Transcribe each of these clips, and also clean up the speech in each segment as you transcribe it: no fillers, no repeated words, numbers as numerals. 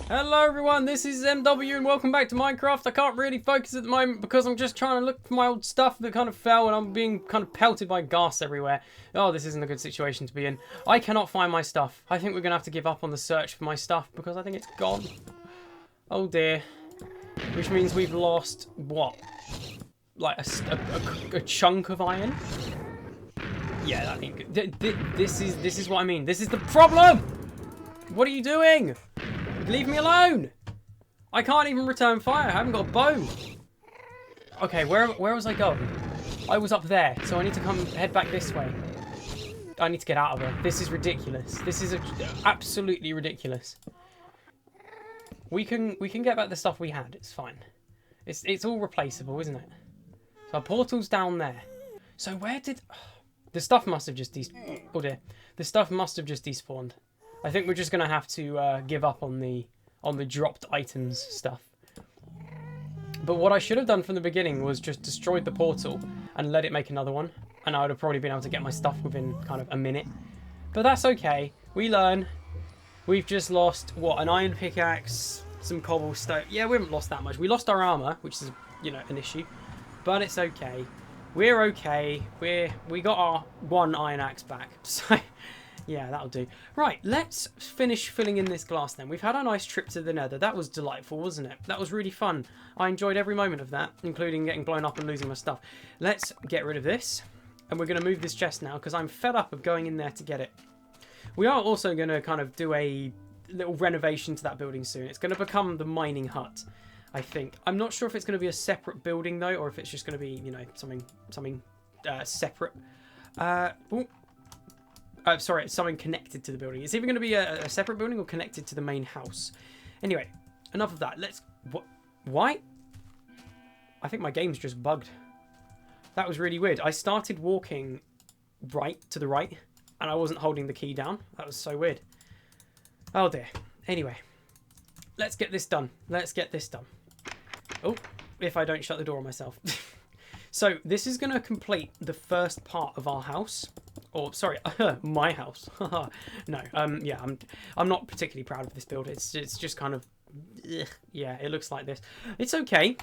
Hello everyone, this is MW and welcome back to Minecraft. I can't really focus at the moment because I'm just trying to look for my old stuff that kind of fell and I'm being kind of pelted by ghasts everywhere. Oh, this isn't a good situation to be in. I cannot find my stuff. I think we're going to have to give up on the search for my stuff because I think it's gone. Oh dear. Which means we've lost, what? Like a chunk of iron? Yeah, I think this is what I mean. This is the problem! What are you doing? Leave me alone! I can't even return fire. I haven't got a bow. Okay, where was I going? I was up there, so I need to head back this way. I need to get out of here. This is ridiculous. This is absolutely ridiculous. We can get back the stuff we had. It's fine. It's all replaceable, isn't it? So our portal's down there. So where did the stuff must have just oh dear. The stuff must have just despawned. I think we're just going to have to give up on the dropped items stuff. But what I should have done from the beginning was just destroyed the portal and let it make another one. And I would have probably been able to get my stuff within kind of a minute. But that's okay. We learn. We've just lost, what, an iron pickaxe, some cobblestone. Yeah, we haven't lost that much. We lost our armor, which is, you know, an issue. But it's okay. We're okay. We got our one iron axe back. So... yeah, that'll do. Right, let's finish filling in this glass then. We've had a nice trip to the nether. That was delightful, wasn't it? That was really fun. I enjoyed every moment of that, including getting blown up and losing my stuff. Let's get rid of this. And we're going to move this chest now because I'm fed up of going in there to get it. We are also going to kind of do a little renovation to that building soon. It's going to become the mining hut, I think. I'm not sure if it's going to be a separate building, though, or if it's just going to be, you know, something separate. Sorry, it's something connected to the building. It's either going to be a separate building or connected to the main house. Anyway, enough of that. Let's... Why? I think my game's just bugged. That was really weird. I started walking to the right, and I wasn't holding the key down. That was so weird. Oh dear. Anyway, let's get this done. Let's get this done. Oh, if I don't shut the door on myself. So, this is going to complete the first part of our house. Or, sorry, my house. No, yeah, I'm not particularly proud of this build. It's just kind of, yeah, it looks like this. It's okay,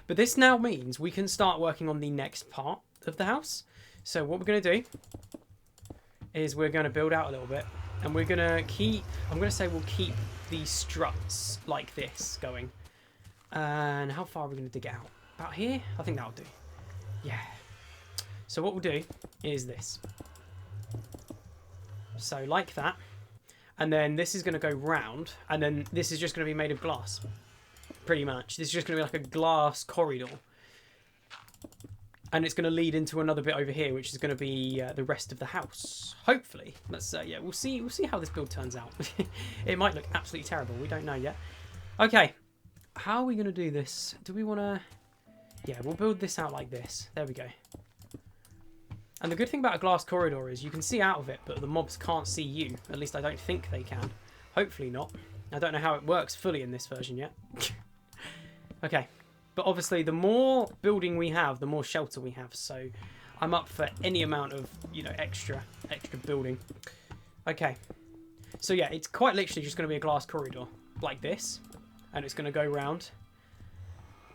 but this now means we can start working on the next part of the house. So what we're going to do is we're going to build out a little bit, and we're going to keep, I'm going to say we'll keep the struts like this going. And how far are we going to dig it out? About here? I think that'll do. Yeah. So what we'll do is this. So like that. And then this is going to go round. And then this is just going to be made of glass. Pretty much. This is just going to be like a glass corridor. And it's going to lead into another bit over here, which is going to be the rest of the house. Hopefully. Let's yeah, we'll see how this build turns out. It might look absolutely terrible. We don't know yet. Okay. How are we going to do this? Do we want to... yeah, we'll build this out like this. There we go. And the good thing about a glass corridor is you can see out of it, but the mobs can't see you. At least I don't think they can. Hopefully not. I don't know how it works fully in this version yet. Okay. But obviously, the more building we have, the more shelter we have. So I'm up for any amount of, you know, extra building. Okay. So yeah, it's quite literally just going to be a glass corridor like this. And it's going to go round.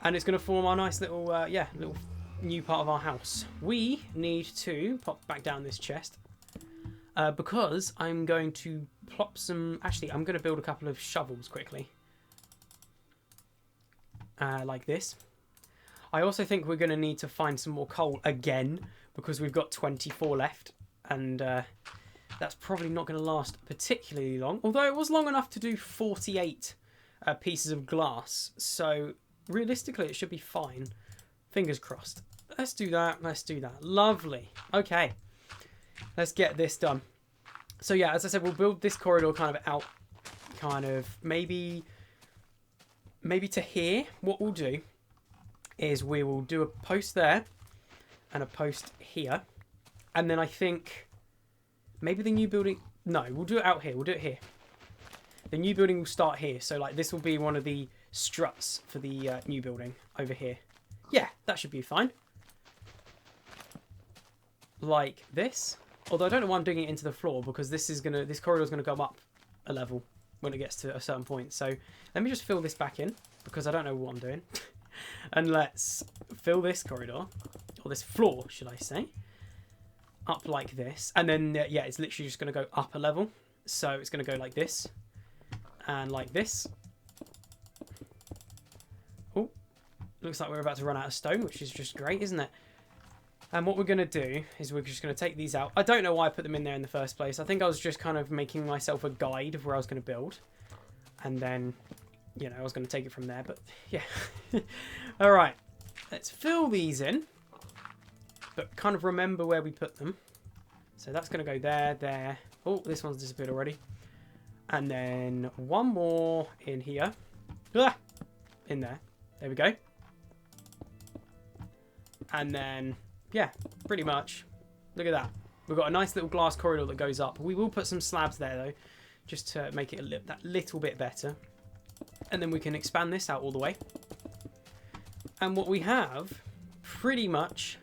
And it's going to form our nice little, yeah, little new part of our house. We need to pop back down this chest because I'm going to plop some... actually, I'm going to build a couple of shovels quickly. Like this. I also think we're going to need to find some more coal again because we've got 24 left. And that's probably not going to last particularly long. Although it was long enough to do 48 pieces of glass. So... realistically, it should be fine. Fingers crossed. Let's do that. Let's do that. Lovely. Okay. Let's get this done. So yeah, as I said, we'll build this corridor kind of out. Kind of maybe to here. What we'll do is we will do a post there and a post here. And then I think maybe the new building... no, we'll do it out here. We'll do it here. The new building will start here. So like this will be one of the struts for the new building over here. Yeah, that should be fine. Like this. Although I don't know why I'm digging it into the floor because this corridor is gonna go up a level. when it gets to a certain point. So let me just fill this back in because I don't know what I'm doing. And let's fill this corridor, or this floor, should I say, up like this. And then, yeah, it's literally just going to go up a level. So it's going to go like this and like this. Oh, looks like we're about to run out of stone, which is just great, isn't it? And what we're going to do is we're just going to take these out. I don't know why I put them in there in the first place. I think I was just kind of making myself a guide of where I was going to build. And then, you know, I was going to take it from there. But, yeah. All right. Let's fill these in. But kind of remember where we put them. So that's going to go there, there. Oh, this one's disappeared already. And then one more in here. Ah, in there. There we go. And then... yeah, pretty much. Look at that. We've got a nice little glass corridor that goes up. We will put some slabs there, though, just to make it that little bit better. And then we can expand this out all the way. And what we have, pretty much,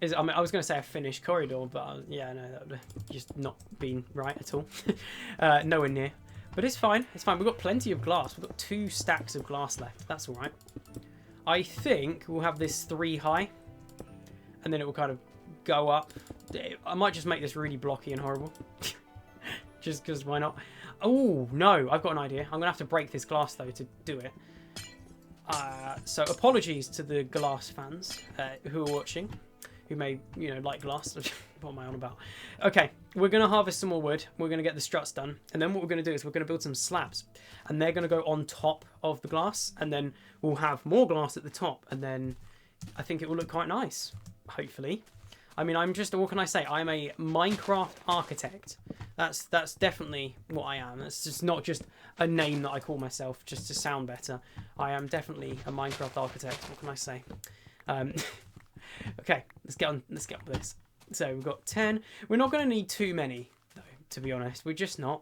is... I mean, I was going to say a finished corridor, but yeah, no, that would have just not been right at all. Nowhere near. But it's fine. It's fine. We've got plenty of glass. We've got 2 stacks of glass left. That's all right. I think we'll have this 3 high. And then it will kind of go up. I might just make this really blocky and horrible. Just because why not? Oh, no. I've got an idea. I'm going to have to break this glass, though, to do it. So apologies to the glass fans who are watching. Who may, you know, like glass. What am I on about? Okay. We're going to harvest some more wood. We're going to get the struts done. And then what we're going to do is we're going to build some slabs. And they're going to go on top of the glass. And then we'll have more glass at the top. And then I think it will look quite nice. Hopefully. I mean, I'm just, what can I say? I'm a Minecraft architect. That's definitely what I am. It's just not just a name that I call myself just to sound better. I am definitely a Minecraft architect. What can I say? Okay, let's get on with this. So we've got 10. We're not going to need too many, though, to be honest. We're just not.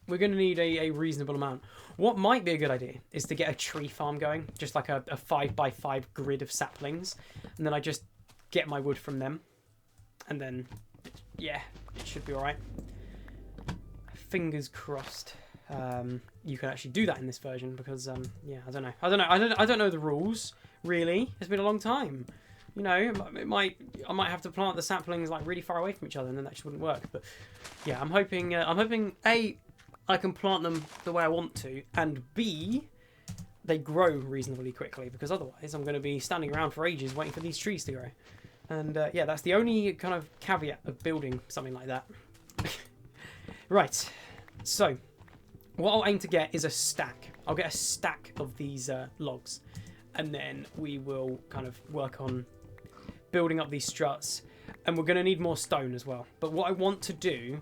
We're going to need a reasonable amount. What might be a good idea is to get a tree farm going. Just like a 5x5 grid of saplings. And then I just get my wood from them, and then yeah, it should be all right. Fingers crossed. You can actually do that in this version because yeah, I don't know the rules really. It's been a long time. You know, I might have to plant the saplings like really far away from each other, and then that just wouldn't work. But yeah, I'm hoping A, I can plant them the way I want to, and B, they grow reasonably quickly, because otherwise I'm going to be standing around for ages waiting for these trees to grow. And yeah, that's the only kind of caveat of building something like that. Right, so what I'll aim to get is a stack. I'll get a stack of these logs, and then we will kind of work on building up these struts. And we're going to need more stone as well. But what I want to do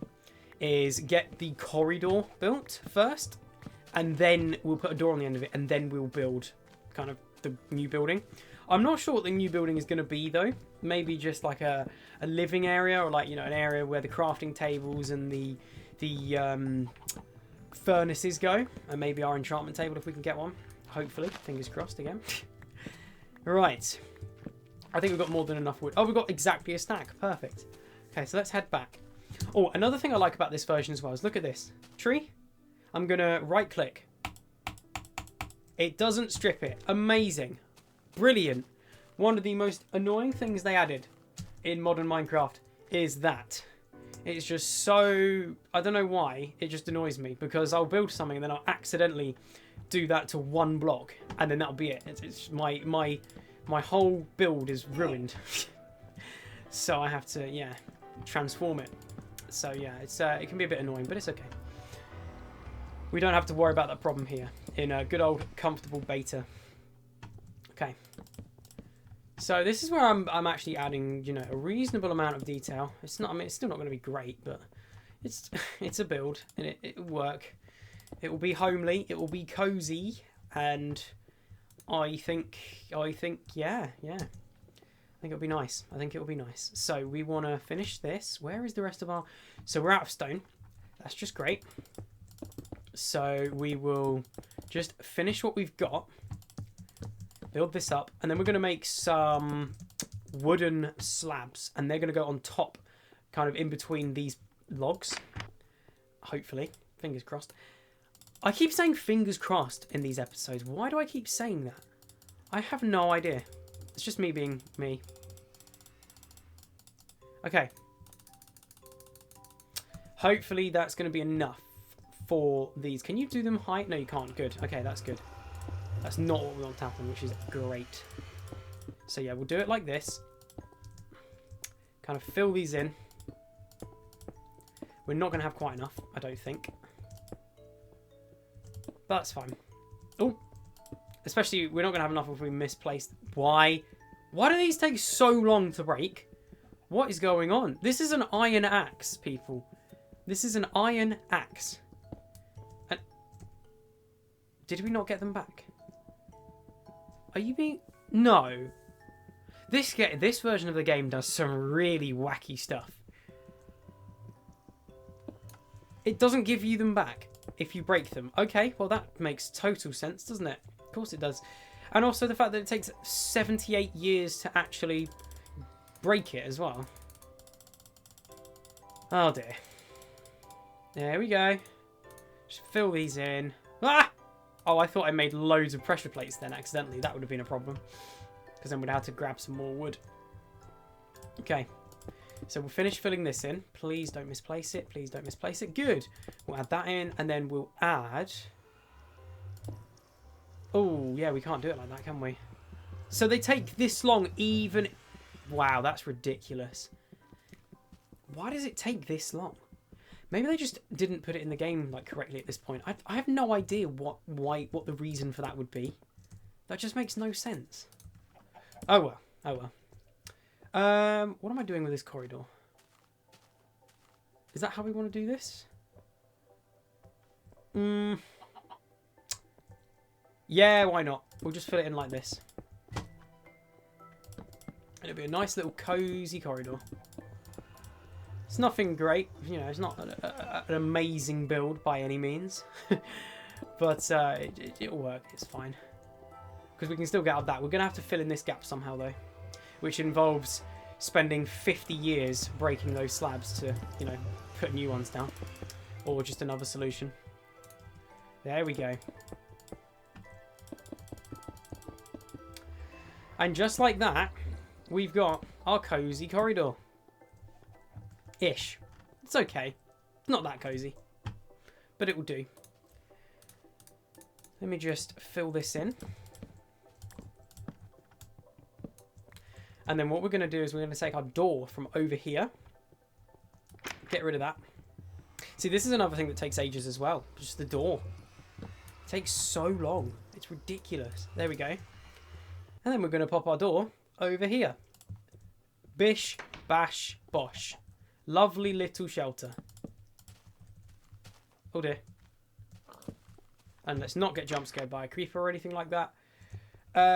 is get the corridor built first, and then we'll put a door on the end of it, and then we'll build kind of the new building. I'm not sure what the new building is going to be, though. Maybe just like a living area, or like, you know, an area where the crafting tables and the furnaces go, and maybe our enchantment table if we can get one. Hopefully, fingers crossed again. Right, I think we've got more than enough wood. Oh, we've got exactly a stack. Perfect. Okay, so let's head back. Oh, another thing I like about this version as well is look at this tree. I'm gonna right click. It doesn't strip it. Amazing. Brilliant. One of the most annoying things they added in modern Minecraft is that. It's just so... I don't know why. It just annoys me, because I'll build something and then I'll accidentally do that to one block, and then that'll be it. It's my whole build is ruined. So I have to, yeah, transform it. So yeah, it can be a bit annoying, but it's okay. We don't have to worry about that problem here in a good old comfortable beta. Okay. So this is where I'm actually adding, you know, a reasonable amount of detail. It's not, I mean, it's still not going to be great, but it's a build, and it will work. It will be homely, it will be cozy, and I think yeah. I think it'll be nice. I think it'll be nice. So we want to finish this. Where is the rest of our... So we're out of stone. That's just great. So we will just finish what we've got. Build this up. And then we're going to make some wooden slabs. And they're going to go on top, kind of in between these logs. Hopefully. Fingers crossed. I keep saying fingers crossed in these episodes. Why do I keep saying that? I have no idea. It's just me being me. Okay. Hopefully that's going to be enough for these. Can you do them high? No, you can't. Good. Okay, that's good. That's not what we want to happen, which is great. So yeah, we'll do it like this. Kind of fill these in. We're not going to have quite enough, I don't think. But that's fine. Oh, especially we're not going to have enough if we misplace. Why? Why do these take so long to break? What is going on? This is an iron axe, people. This is an iron axe. And did we not get them back? Are you being... No. This version of the game does some really wacky stuff. It doesn't give you them back if you break them. Okay, well that makes total sense, doesn't it? Of course it does. And also the fact that it takes 78 years to actually break it as well. Oh dear. There we go. Just fill these in. Ah! Oh, I thought I made loads of pressure plates then accidentally. That would have been a problem. Because then we'd have to grab some more wood. Okay. So we'll finish filling this in. Please don't misplace it. Please don't misplace it. Good. We'll add that in. And then we'll add... Oh, yeah, we can't do it like that, can we? So they take this long even... Wow, that's ridiculous. Why does it take this long? Maybe they just didn't put it in the game like correctly at this point. I have no idea what the reason for that would be. That just makes no sense. Oh well. Oh well. What am I doing with this corridor? Is that how we want to do this? Yeah, why not? We'll just fill it in like this. It'll be a nice little cozy corridor. It's nothing great, you know, it's not an amazing build by any means. But it'll work, it's fine. Because we can still get out of that. We're going to have to fill in this gap somehow though. Which involves spending 50 years breaking those slabs to, you know, put new ones down. Or just another solution. There we go. And just like that, we've got our cozy corridor. Ish. It's okay. It's not that cozy. But it will do. Let me just fill this in. And then what we're going to do is we're going to take our door from over here. Get rid of that. See, this is another thing that takes ages as well. Just the door. It takes so long. It's ridiculous. There we go. And then we're going to pop our door over here. Bish, bash, bosh. Lovely little shelter. Oh dear. And let's not get jump scared by a creeper or anything like that.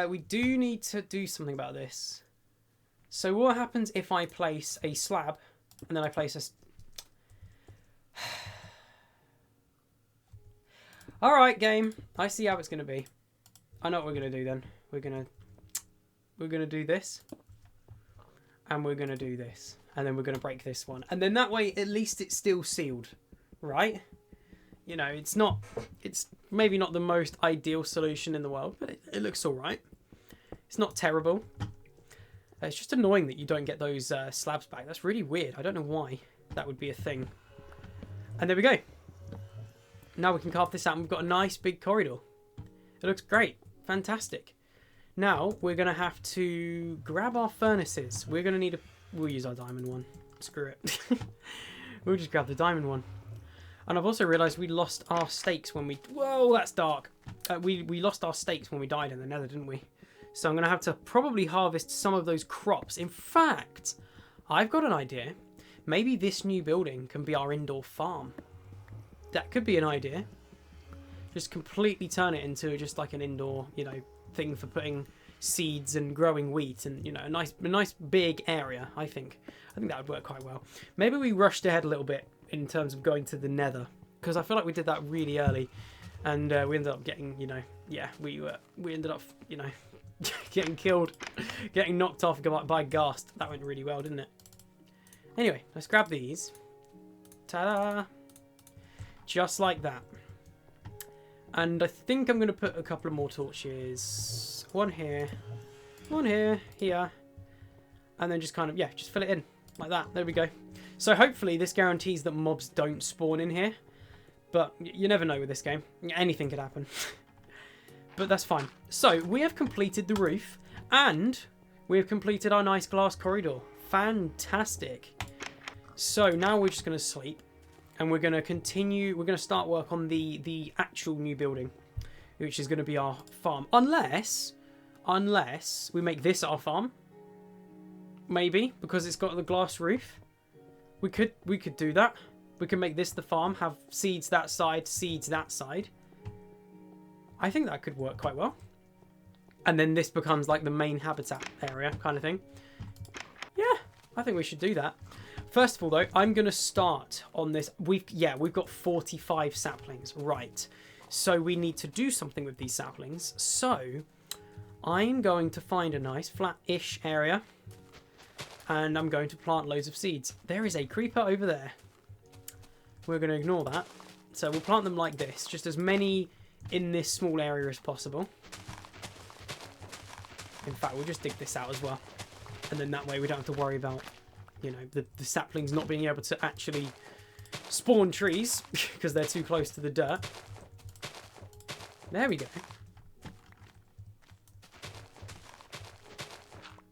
We do need to do something about this. So what happens if I place a slab and then I place a... Alright, game. I see how it's going to be. I know what we're going to do then. We're going to do this. And we're going to do this. And then we're going to break this one. And then that way, at least it's still sealed. Right? You know, it's maybe not the most ideal solution in the world, but it looks alright. It's not terrible. It's just annoying that you don't get those slabs back. That's really weird. I don't know why that would be a thing. And there we go. Now we can carve this out and we've got a nice big corridor. It looks great. Fantastic. Now we're going to have to grab our furnaces. We're going to need a... We'll use our diamond one. Screw it. We'll just grab the diamond one. And I've also realised we lost our stakes when we... Whoa, that's dark. We lost our stakes when we died in the nether, didn't we? So I'm going to have to probably harvest some of those crops. In fact, I've got an idea. Maybe this new building can be our indoor farm. That could be an idea. Just completely turn it into just like an indoor, you know, thing for putting seeds and growing wheat and, you know, a nice big area, I think. I think that would work quite well. Maybe we rushed ahead a little bit in terms of going to the nether, because I feel like we did that really early and we ended up getting, you know, yeah, we ended up, you know, getting killed, getting knocked off by Ghasts. That went really well, didn't it? Anyway, let's grab these. Ta-da! Just like that. And I think I'm going to put a couple of more torches. One here, here. And then just kind of, yeah, just fill it in like that. There we go. So hopefully this guarantees that mobs don't spawn in here. But you never know with this game. Anything could happen. But that's fine. So we have completed the roof. And we have completed our nice glass corridor. Fantastic. So now we're just going to sleep. And we're going to continue. We're going to start work on the actual new building. Which is going to be our farm. Unless we make this our farm. Maybe. Because it's got the glass roof. We could do that. We can make this the farm. Have seeds that side. Seeds that side. I think that could work quite well. And then this becomes like the main habitat area kind of thing. Yeah, I think we should do that. First of all, though, I'm going to start on this. We've got 45 saplings. Right. So we need to do something with these saplings. So I'm going to find a nice flat-ish area. And I'm going to plant loads of seeds. There is a creeper over there. We're going to ignore that. So we'll plant them like this. Just as many in this small area as possible. In fact, we'll just dig this out as well. And then that way we don't have to worry about, you know, the saplings not being able to actually spawn trees. Because they're too close to the dirt. There we go.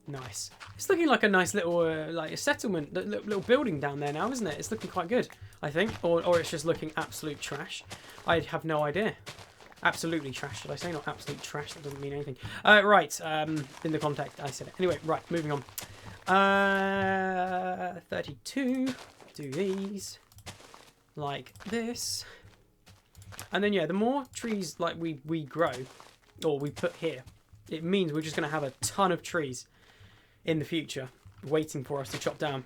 Nice. It's looking like a nice little, like a settlement, little building down there now, isn't it? It's looking quite good, I think. Or it's just looking absolute trash. I have no idea. Absolutely trash. Did I say not absolute trash? That doesn't mean anything. Right. In the context, I said it. Anyway, right. Moving on. 32. Do these. Like this. And then, yeah, the more trees like we grow, or we put here, it means we're just going to have a ton of trees in the future waiting for us to chop down.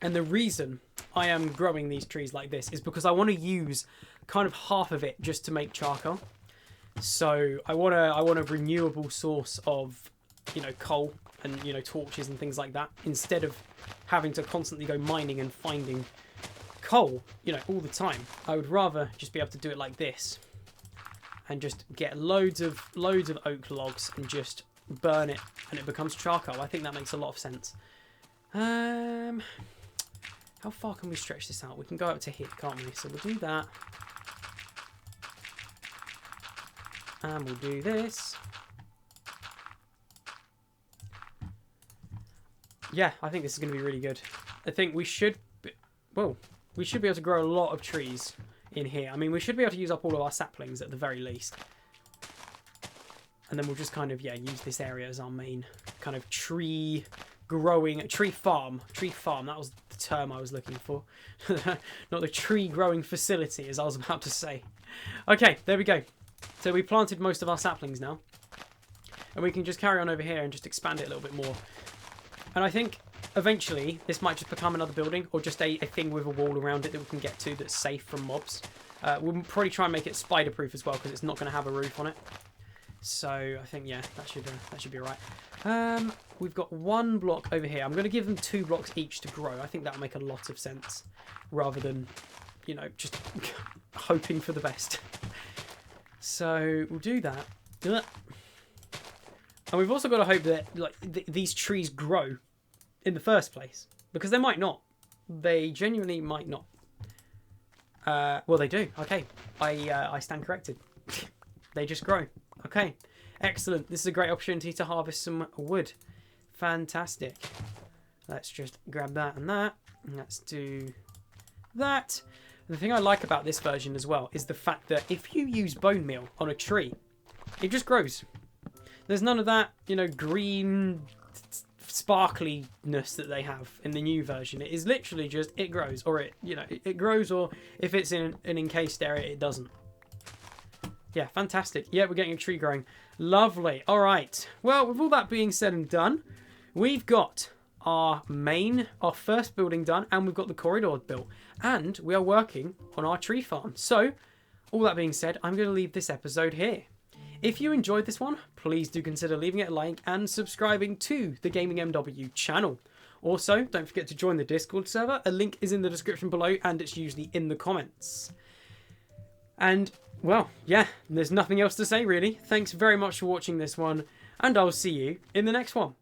And the reason I am growing these trees like this is because I want to use kind of half of it just to make charcoal. So I want a renewable source of, you know, coal and, you know, torches and things like that, instead of having to constantly go mining and finding coal, you know, all the time. I would rather just be able to do it like this and just get loads of oak logs and just burn it and it becomes charcoal. I think that makes a lot of sense. How far can we stretch this out? We can go up to here, can't we? So we'll do that. And we'll do this. Yeah, I think this is going to be really good. I think we should be able to grow a lot of trees in here. I mean, we should be able to use up all of our saplings at the very least. And then we'll just kind of, yeah, use this area as our main kind of tree farm. That was the term I was looking for. Not the tree growing facility, as I was about to say. Okay, there we go. So we planted most of our saplings now. And we can just carry on over here and just expand it a little bit more. And I think eventually this might just become another building, or just a thing with a wall around it that we can get to that's safe from mobs. We'll probably try and make it spider proof as well, because it's not going to have a roof on it. So I think, yeah, that should be alright. We've got one block over here. I'm going to give them 2 blocks each to grow. I think that'll make a lot of sense, rather than, you know, just hoping for the best. So we'll do that. And we've also got to hope that these trees grow in the first place, because they might not. They genuinely might not. Well, they do. Okay, I stand corrected. They just grow. Okay, excellent. This is a great opportunity to harvest some wood. Fantastic. Let's just grab that and that. And let's do that. The thing I like about this version as well is the fact that if you use bone meal on a tree, it just grows. There's none of that, you know, green sparkliness that they have in the new version. It is literally just, it grows, or it grows, or if it's in an encased area, it doesn't. Yeah, fantastic. Yeah, we're getting a tree growing. Lovely. All right. Well, with all that being said and done, we've got our first building done, and we've got the corridor built, and we are working on our tree farm. So, all that being said, I'm going to leave this episode here. If you enjoyed this one, please do consider leaving it a like and subscribing to the Gaming MW channel. Also, don't forget to join the Discord server. A link is in the description below, and it's usually in the comments. And Well, yeah, there's nothing else to say really. Thanks very much for watching this one, and I'll see you in the next one.